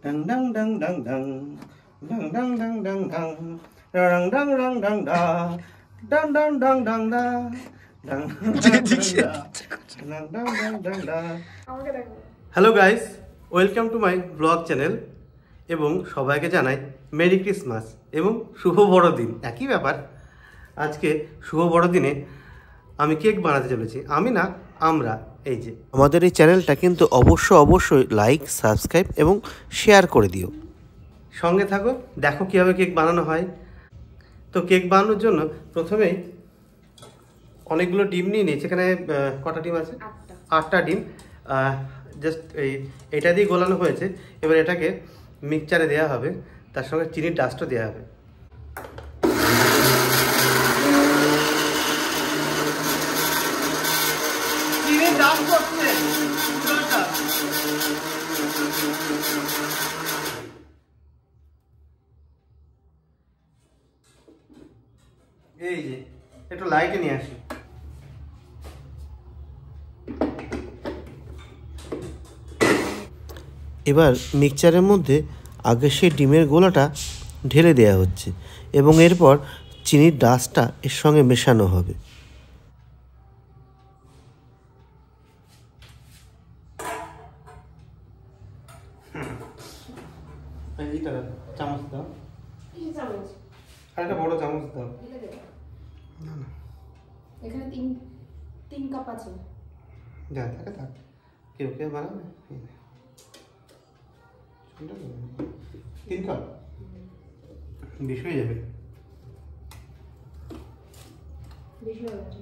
Dang dang dang dang dang dang dang dang dang dang dang dang dang dang dang dang dang dang dang. Hello guys, welcome to my blog channel এবং সবাইকে জানাই merry Christmas এবং শুভ বড়দিন। একই ব্যাপার, আজকে শুভ বড়দিনে আমি কেক বানাতে চলেছি। আমি না, আমরা। এই যে আমাদের এই চ্যানেলটা কিন্তু অবশ্যই লাইক, সাবস্ক্রাইব এবং শেয়ার করে দিও। সঙ্গে থাকো, দেখো কীভাবে কেক বানানো হয়। তো কেক বানানোর জন্য প্রথমেই অনেকগুলো ডিম নিয়ে নিয়েছি। এখানে কটা ডিম আছে? 8টা ডিম। জাস্ট এটা দিয়ে গোলানো হয়েছে। এবার এটাকে মিক্সচারে দেওয়া হবে, তার সঙ্গে চিনির ডাস্টও দেওয়া হবে। এই যে একটু লাইটে নিয়ে আসি। এবার মিক্সচারের মধ্যে আগে সেই ডিমের গোলাটা ঢেলে দেওয়া হচ্ছে এবং এরপর চিনির ডাস্টটা এর সঙ্গে মেশানো হবে। চামচ দাও, একটা বড় চামচ দাও। না না, এখানে তিন কাপ আছে। যা থাকে থাক, কেউ কেউ বানাবে। 3 কাপ বেশি হয়ে যাবে। বেশি হয়ে যাচ্ছে।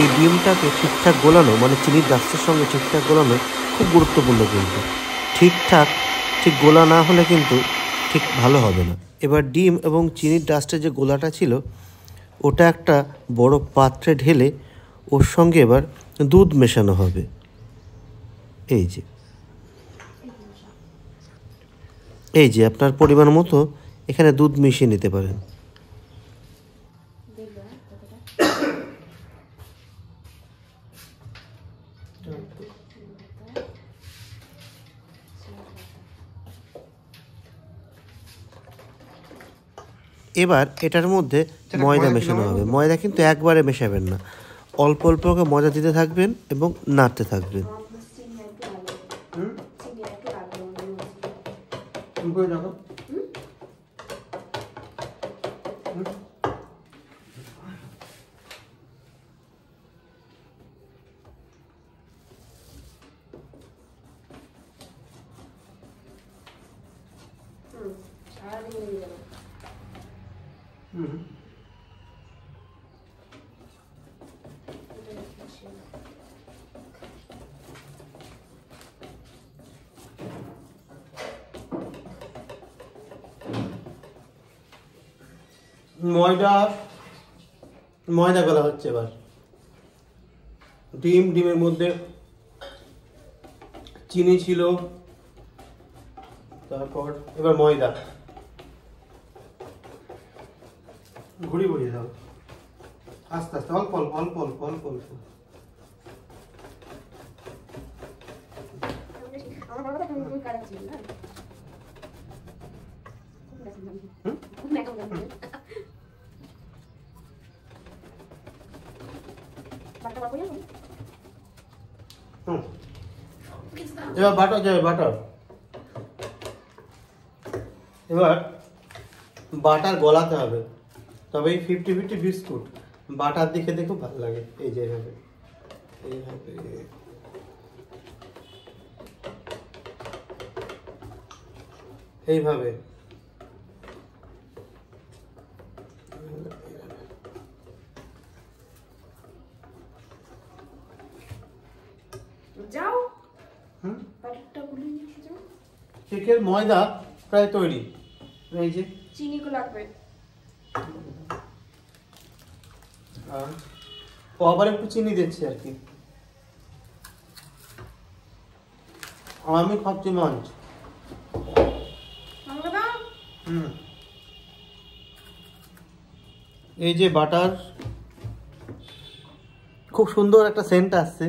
এই ডিমটাকে ঠিকঠাক গোলানো, মানে চিনির ডাস্টের সঙ্গে ঠিকঠাক গোলানো খুব গুরুত্বপূর্ণ। কিন্তু ঠিক গোলা না হলে কিন্তু ঠিক ভালো হবে না। এবার ডিম এবং চিনির ডাস্টের যে গোলাটা ছিল ওটা একটা বড় পাত্রে ঢেলে ওর সঙ্গে এবার দুধ মেশানো হবে। এই যে আপনার পরিমাণ মতো এখানে দুধ মিশিয়ে নিতে পারেন। এবার এটার মধ্যে ময়দা মেশানো হবে। ময়দা কিন্তু একবারে মেশাবেন না, অল্প অল্প করে ময়দা দিতে থাকবেন এবং নাড়তে থাকবেন। ময়দা গলা হচ্ছে। এবার ডিমের মধ্যে চিনি ছিল, তারপর এবার ময়দা ঘুরিয়ে দাও আস্তে আস্তে, অল্প অল্প অল্প অল্প অল্প অল্প। এবার বাটার যাবে, এবার বাটার গলাতে হবে, তবেই 50-50 বিস্কুট বাটার দিকে দেখো ভালো লাগে। এই যে এইভাবে যাও হুম, বাটারটা গুলে নিয়ে এসে যাও। কেকের ময়দা প্রায় তৈরি। এই যে, চিনি কো লাগবে। আর ও আবার একটু চিনি দিচ্ছি আর কি। আমি খাচ্ছি মাঞ্চ। আমাকে দাও। হুম, এই যে বাটার, খুব সুন্দর একটা সেন্ট আসছে।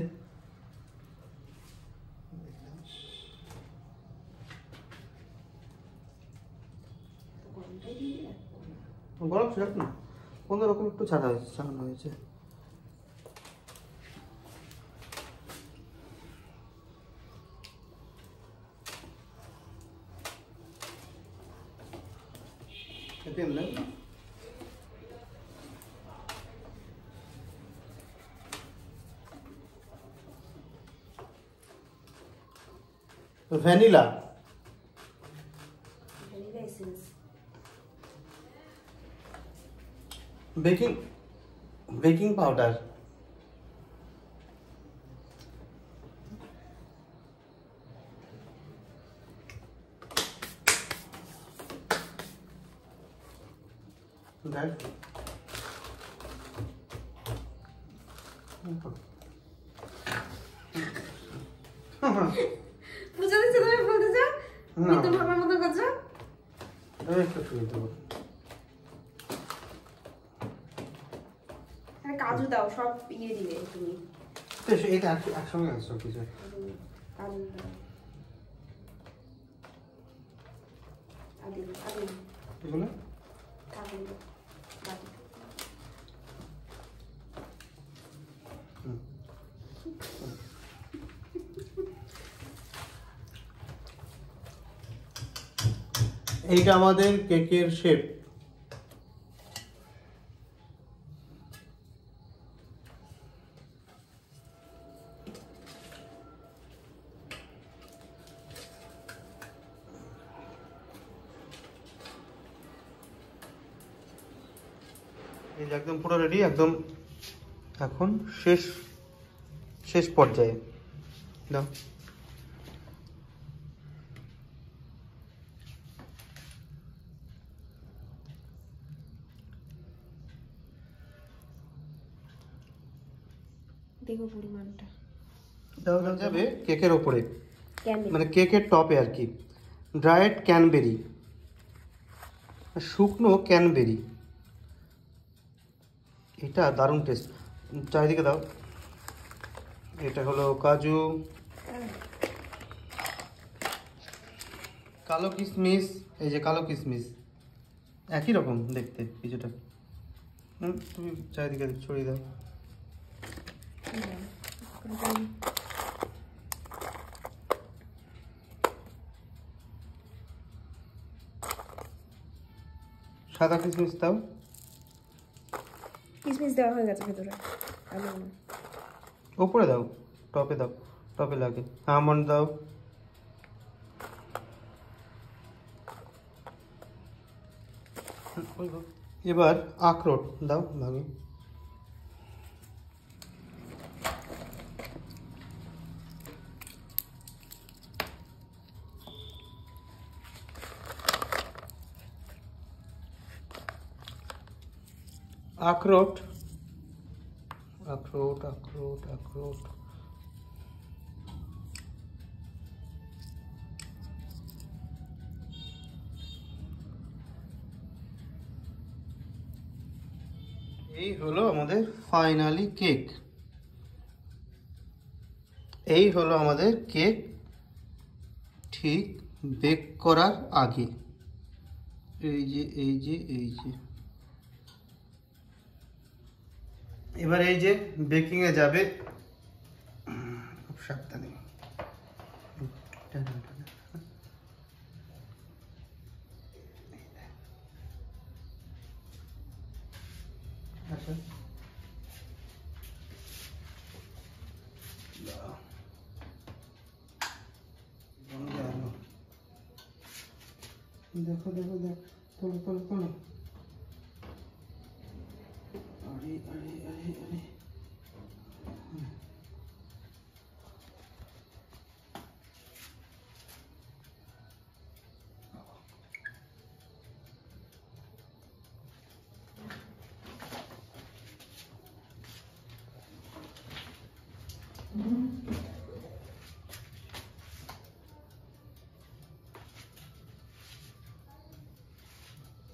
গরম ছিল না, কোনো রকম একটু ছাড়ানো হয়েছে। Vanilla, vanilla essence. Baking powder, পূজা দিচ্ছে তুমি বলতে চাও? না। মিতুল ভাবার মতো করছো? একটু শুয়ে দেবো। আরে কাজু দাও, সব দিলে তুমি। এটা একসঙ্গে আছে সব কিছু। কাজু দাও। আগে এগুলো কাজু দাও। কাজু। এইটা আমাদের কেকের শেপ। এই যে একদম পুরো রেডি, একদম এখন শেষ পর্যায়ে দাও। দেখো পরিমাণটা। দাও যাবে কেকের ওপরে, ক্যান্ডি। মানে কেকের টপে আর কি। ড্রায়েড ক্যানবেরি, শুকনো ক্যানবেরি, এটা দারুণ টেস্ট। চারিদিকে দাও। এটা হলো কাজু, কালো কিশমিশ, এই যে কালো কিশমিশ, একই রকম দেখতে কিছুটা। তুমি চারিদিকে ছড়িয়ে দাও। সাদা কিশমিশ দাও। কিসমিস দেওয়া হয়ে গেছে ভেতরে। ওপরে দাও, টপে দাও, টপে লাগে। আমন্ড দাও। এবার আখরোট দাও ভাঙে। আখরোট, আখরোট, আখরোট, আখরোট। এই হলো আমাদের ফাইনালি কেক। এই হলো আমাদের কেক ঠিক বেক করার আগে। এই যে এই যে এই যে এবার এই যে বেকিং এ যাবে। খুব সাবধানে। আচ্ছা দেখো দেখো দেখো, তোলো তোলো তোলো। আরে আরে আরে আরে,